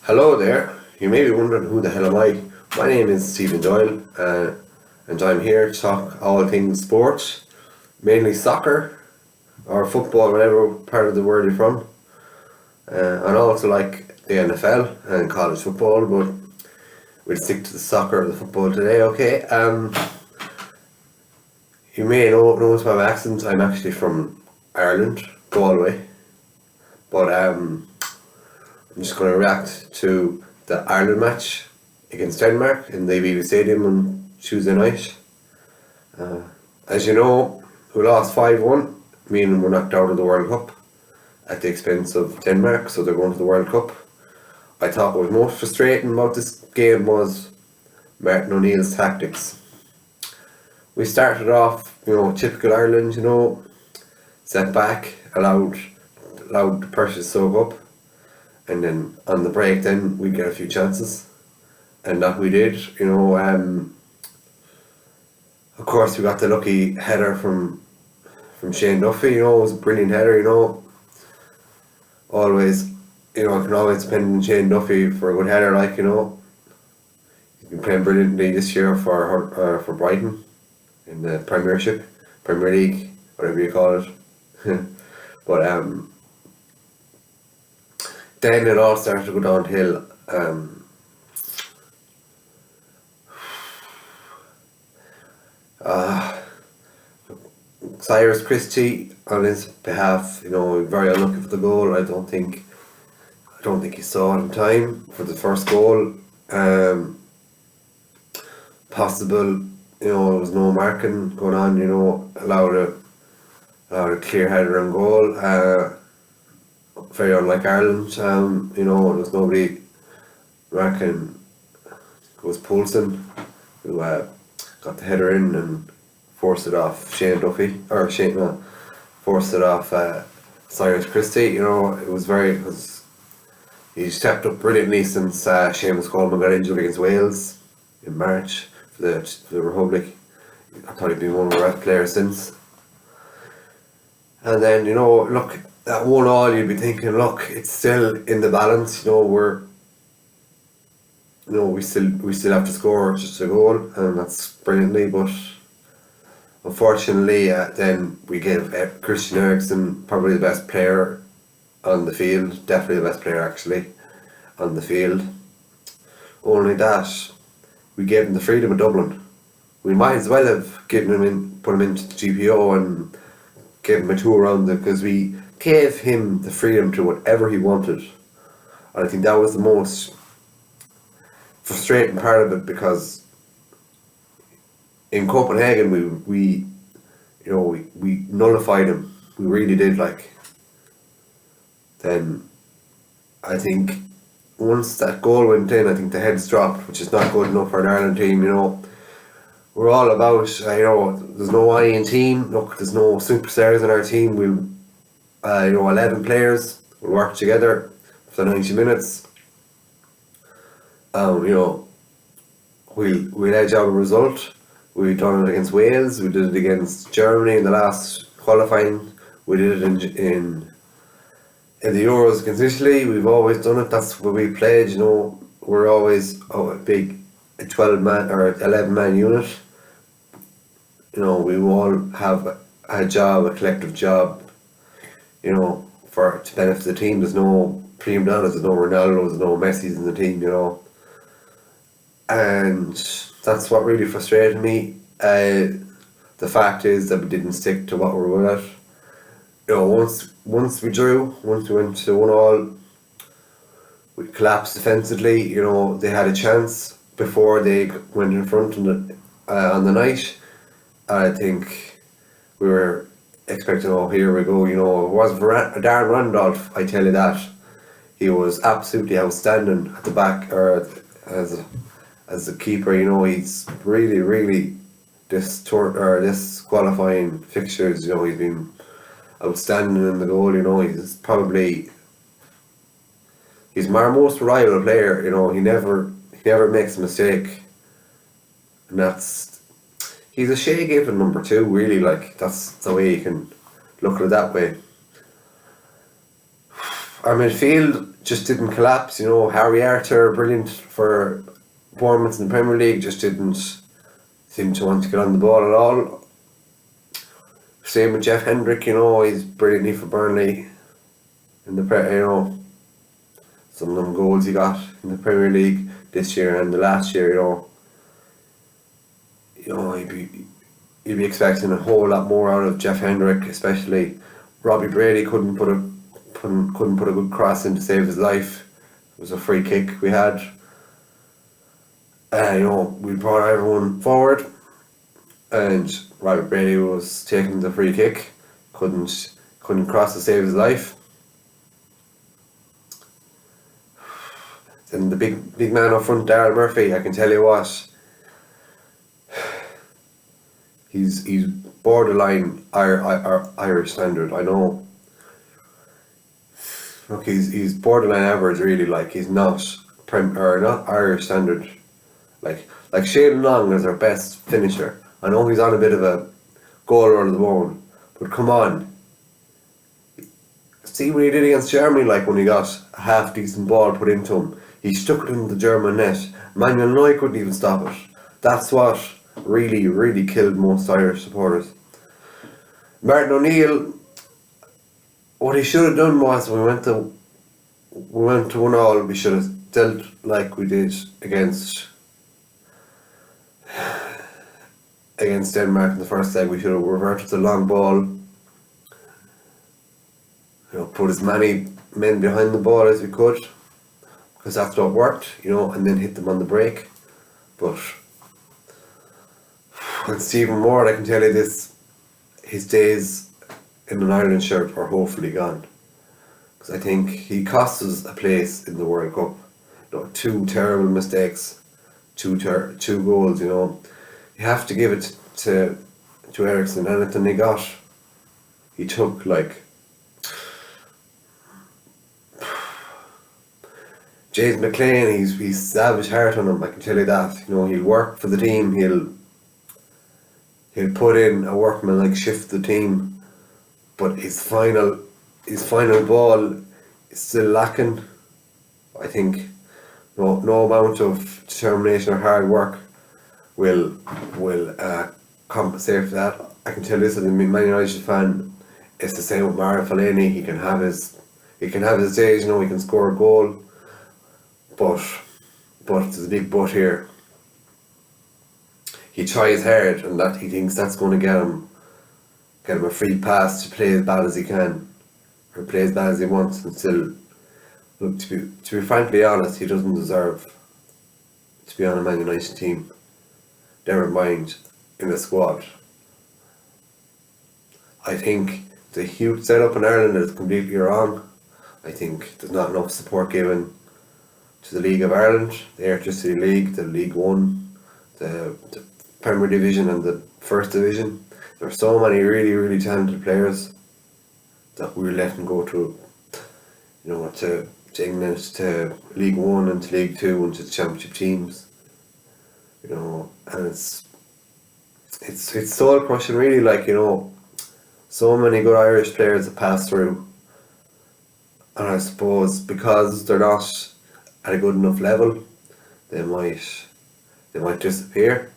Hello there. You may be wondering who the hell am I? My name is Stephen Doyle, and I'm here to talk all things sport, mainly soccer or football, whatever part of the world you're from. And also like the NFL and college football, but we'll stick to the soccer or the football today, okay? You may notice my accent. I'm actually from Ireland, Galway, but I'm just going to react to the Ireland match against Denmark in the Aviva Stadium on Tuesday night. As you know, we lost 5-1, meaning we're knocked out of the World Cup at the expense of Denmark, so they're going to the World Cup. I thought what was most frustrating about this game was Martin O'Neill's tactics. We started off, typical Ireland, set back, allowed the pressure to soak up, and then on the break then we get a few chances, and that we did. Of course we got the lucky header from Shane Duffy. It was a brilliant header. Always, I can always depend on Shane Duffy for a good header. He's been playing brilliantly this year for Brighton in the Premier League, whatever you call it. But then it all started to go downhill. Cyrus Christie, on his behalf, very unlucky for the goal. I don't think he saw it in time for the first goal. Possible, there was no marking going on. Allowed a clear header and goal. Very unlike Ireland. There was nobody marking. It was Poulsen who got the header in and forced it off Shane Duffy, forced it off Cyrus Christie. He stepped up brilliantly since Seamus Coleman got injured against Wales in March for the Republic. I thought he'd been one of our best players since. And then, look, at 1-1 you'd be thinking, look, it's still in the balance. We still have to score just a goal, and that's brilliantly. But unfortunately, then we gave Christian Eriksen probably the best player on the field, definitely the best player actually on the field. Only that, we gave him the freedom of Dublin. We might as well have put him into the GPO and gave him a tour around it, because we gave him the freedom to whatever he wanted. And I think that was the most frustrating part of it, because in Copenhagen we nullified him. We really did. Then I think once that goal went in, I think the heads dropped, which is not good enough for an Ireland team. We're all about, there's no I in team. Look, there's no superstars in our team. We'll 11 players will work together for the 90 minutes. We'll edge out a result. We've done it against Wales. We did it against Germany in the last qualifying. We did it in the Euros against Italy. We've always done it. That's what we played. We're always a big 12-man or 11-man unit. We all have a job, a collective job. To benefit the team. There's no prima donnas, there's no Ronaldo, there's no Messi's in the team. And that's what really frustrated me. The fact is that we didn't stick to what we were good at. Once we went to 1-1, we collapsed defensively. They had a chance before they went in front on the night. I think we were expecting, here we go. It wasn't for Darren Randolph, I tell you that. He was absolutely outstanding at the back, or as a keeper. He's really this qualifying fixtures. He's been outstanding in the goal. He's our most reliable player. He never makes a mistake, and he's a Shea Given number 2. Really, that's the way you can look at it that way. our midfield just didn't collapse. You know, Harry Arter, brilliant for Bournemouth in the Premier League, just didn't seem to want to get on the ball at all. Same with Jeff Hendrick, you know, he's brilliantly for Burnley in the some of them goals he got in the Premier League this year and the last year, you'd be expecting a whole lot more out of Jeff Hendrick, especially Robbie Brady couldn't put a good cross in to save his life. It was a free kick we had. We brought everyone forward, and Robbie Brady was taking the free kick, couldn't cross to save his life. Then the big man up front, Darryl Murphy, I can tell you what, he's borderline Irish standard. I know. Look, he's borderline average, really. Like, he's not not Irish standard. Like Shane Long is our best finisher. I know he's on a bit of a goal out of the bone, but come on. See what he did against Germany, like when he got a half decent ball put into him. He stuck it in the German net. Manuel Neuer couldn't even stop it. That's what really, really killed most Irish supporters. Martin O'Neill, what he should have done was we went to 1-1, we should have dealt like we did against Denmark in the first leg. We should have reverted the long ball, put as many men behind the ball as we could, because that's what worked, and then hit them on the break. But with Stephen Ward, I can tell you this, his days in an Ireland shirt are hopefully gone, because I think he cost us a place in the World Cup. 2 terrible mistakes, 2 goals. You have to give it to Ericsson. Anything he took like James McLean. He's savage heart on him, I can tell you that. He'll work for the team. He'll put in a workmanlike shift for the team, but his final ball is still lacking. I think no amount of determination or hard work will compensate for that. I can tell you this as a Man United fan. It's the same with Mario Fellaini. He can have his days. He can score a goal, but there's a big but here. He tries hard, and that he thinks that's going to get him a free pass to play as bad as he can, or play as bad as he wants. And still, look, to be frankly honest, he doesn't deserve to be on a Man United team. Never mind in the squad. I think the huge setup in Ireland is completely wrong. I think there's not enough support given to the League of Ireland, the Electricity League, the League One, the Premier Division and the First Division. There are so many really, really talented players that we're letting go to England, to League One and to League Two and to the Championship teams. And it's soul crushing, really. So many good Irish players have passed through, and I suppose because they're not at a good enough level, they might disappear.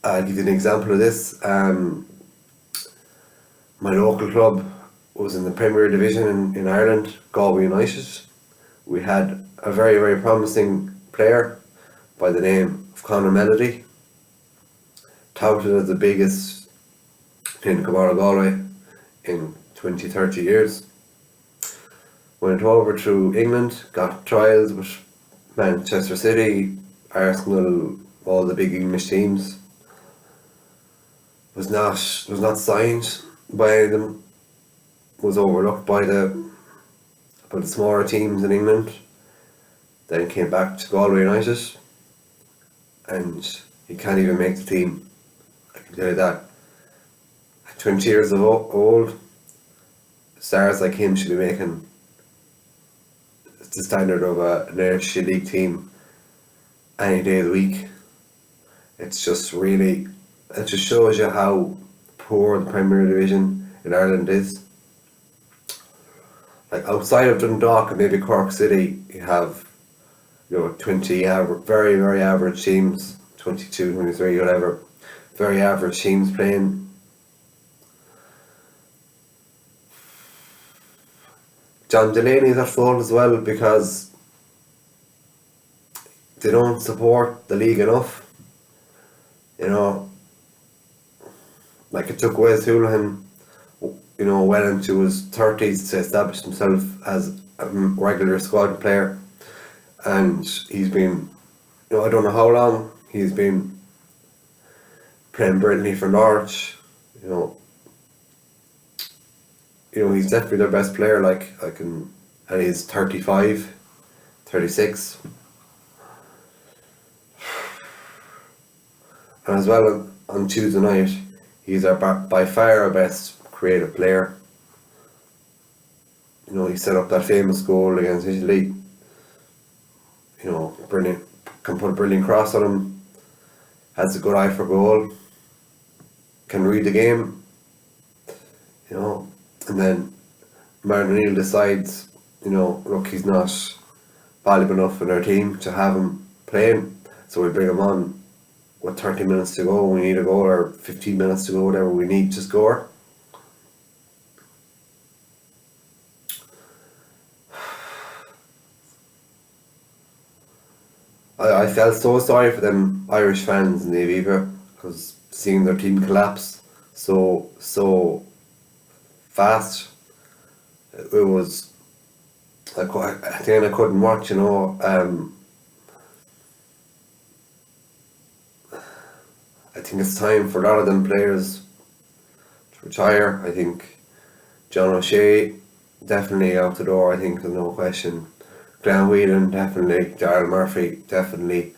I'll give you an example of this. My local club was in the Premier Division in Ireland, Galway United. We had a very, very promising player by the name of Conor Melody, touted as the biggest in Cabara Galway in 20-30 years. Went over to England, got trials with Manchester City, Arsenal, all the big English teams. Was not signed by any of them. Was overlooked by the smaller teams in England. Then came back to Galway United, and he can't even make the team. I can tell you that. At 20 years old, stars like him should be making the standard of an Irish League team any day of the week. It just shows you how poor the Premier Division in Ireland is. like outside of Dundalk and maybe Cork City, you have 20 very, very average teams, 22, 23, whatever, very average teams playing. John Delaney's at fault as well because they don't support the league enough. Like it took Wes Houlihan, well into his 30s to establish himself as a regular squad player. And he's been, I don't know how long he's been playing brilliantly for Norwich. He's definitely their best player. And he's 35, 36. And as well on Tuesday night, he's by far our best creative player. He set up that famous goal against Italy. Brilliant. Can put a brilliant cross on him. Has a good eye for goal. Can read the game. And then Martin O'Neill decides, look, he's not valuable enough in our team to have him playing. So we bring him on with 30 minutes to go. We need a goal, or 15 minutes to go, whatever we need to score. I felt so sorry for them Irish fans in the Aviva, because seeing their team collapse so fast, it was at the end I couldn't watch. I think it's time for a lot of them players to retire. I think John O'Shea definitely out the door. I think there's no question. Glenn Whelan definitely, Darryl Murphy definitely,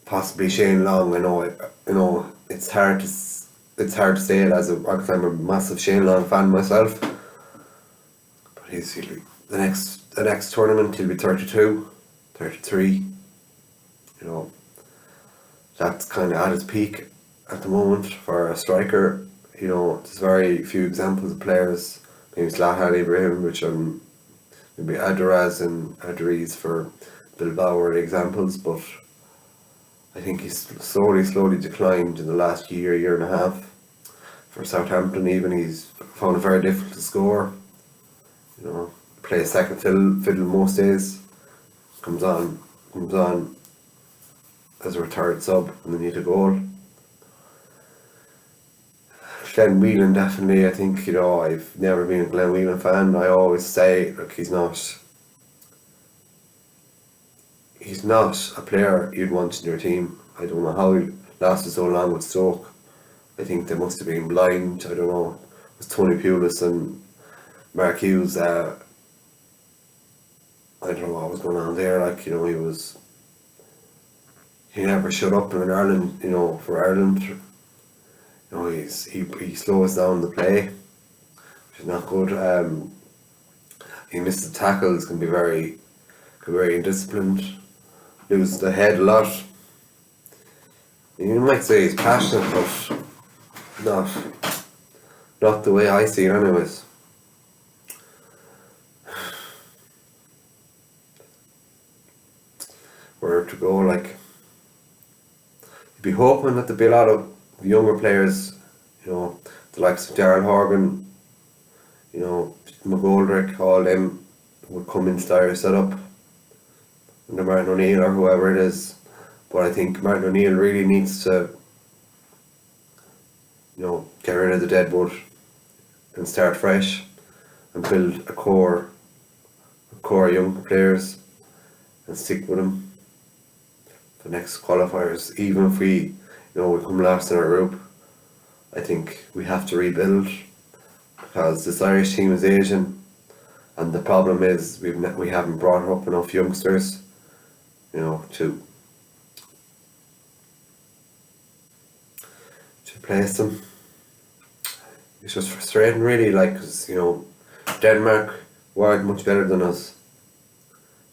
possibly Shane Long. I know it's hard to say it because I'm a massive Shane Long fan myself. But the next tournament he'll be 32, 33. That's kind of at his peak at the moment for a striker. There's very few examples of players. Maybe Zlatan Ibrahimovic and maybe Adoraz and Adriz for Bilbao are the examples, but I think he's slowly declined in the last year and a half. For Southampton even, he's found it very difficult to score. Plays second fiddle most days. Comes on as a retired sub when they need a goal. Glenn Whelan definitely, I think, I've never been a Glenn Whelan fan. I always say, look, he's not a player you'd want in your team. I don't know how he lasted so long with Stoke. I think they must have been blind. I don't know. It was Tony Pulis and Mark Hughes. I don't know what was going on there. He never shut up in Ireland. For Ireland. He slows down the play, which is not good. He misses tackles, can be very indisciplined, loses the head a lot. You might say he's passionate, but not the way I see it anyways. Where to go, you'd be hoping that there'd be a lot of younger players, the likes of Darrell Horgan, McGoldrick, all them would come into the Irish setup under Martin O'Neill or whoever it is. But I think Martin O'Neill really needs to, get rid of the deadwood and start fresh and build a core of young players and stick with them for the next qualifiers. Even if we come last in our group, I think we have to rebuild, because this Irish team is aging, and the problem is we haven't brought up enough youngsters, to replace them. It's just frustrating, really, because Denmark weren't much better than us.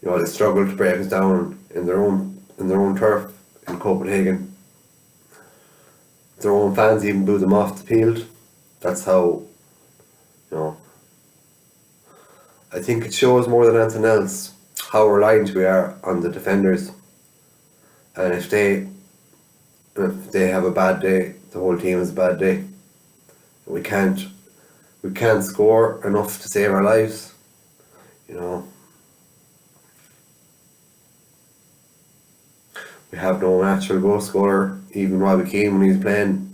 They struggled to break us down in their own turf in Copenhagen. Their own fans even booed them off the field. That's how, I think it shows more than anything else how reliant we are on the defenders. And if they have a bad day, the whole team has a bad day. We can't score enough to save our lives. You know, we have no natural goal scorer. Even Robbie Keane, when he was playing,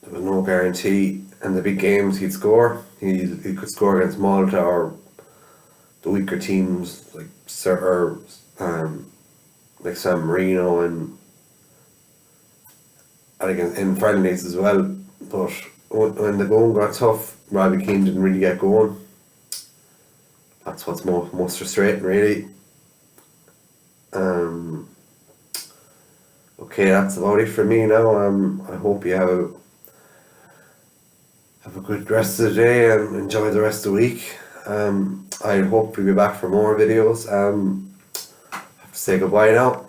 there was no guarantee. In the big games, he'd score. He could score against Malta or the weaker teams like like San Marino and against in friendlies as well. But when the going got tough, Robbie Keane didn't really get going. That's what's most frustrating, really. Okay, that's about it for me now. I hope you have a good rest of the day and enjoy the rest of the week. I hope you'll be back for more videos. I have to say goodbye now.